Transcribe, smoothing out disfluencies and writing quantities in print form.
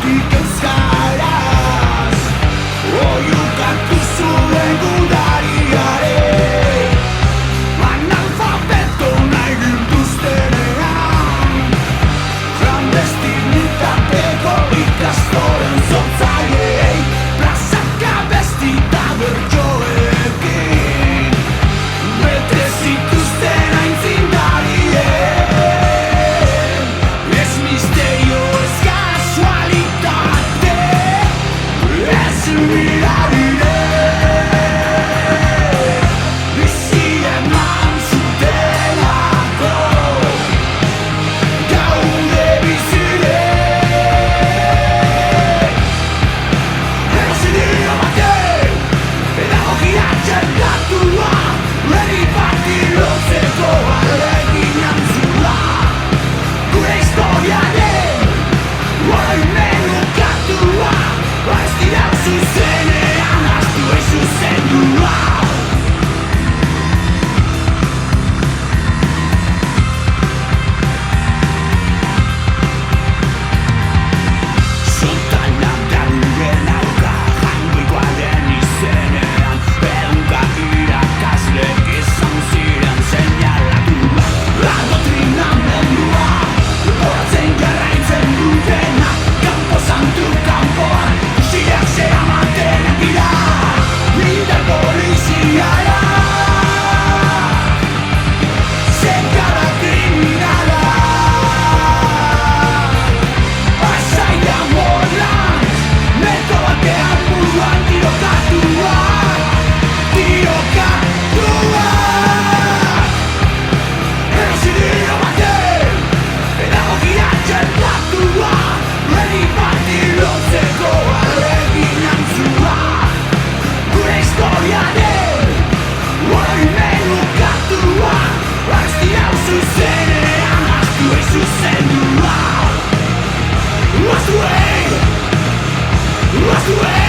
Zergatik euskaraz oiukatu zuen gudariare analfabeto nahi gintuztenean klandestinitateko ikastoren zotzaileei plazaka bestita bertsoekin bete zituzten aintzindarien ez misterio ez kasualitate ez mirarire bizi eman zutelako gaude bizire erosi dio batek pedagogia txertatua herri bati lotzeko ahalegin antzula gure historiaren oroimen ukatua ez dira zuzenean ahaztu ez zuzendua Sontana dauden aurka jaingoikoa den izenean ehunka irakasle izan ziren seinalatua adoktrinamendua horatzen jarraitzen dutena kanpo santu kanpoan usiak zeramatenak dira bide poliziara zenkara kriminala pasaia morlan neto batean buruan tirokatua erosi dio batek pedagogia txertatua herri bati lotzeko ahalegin antzua gure historiaren oroimen ukatua ez dira zuzenean ahaztu ez zuzendua ahaztu ei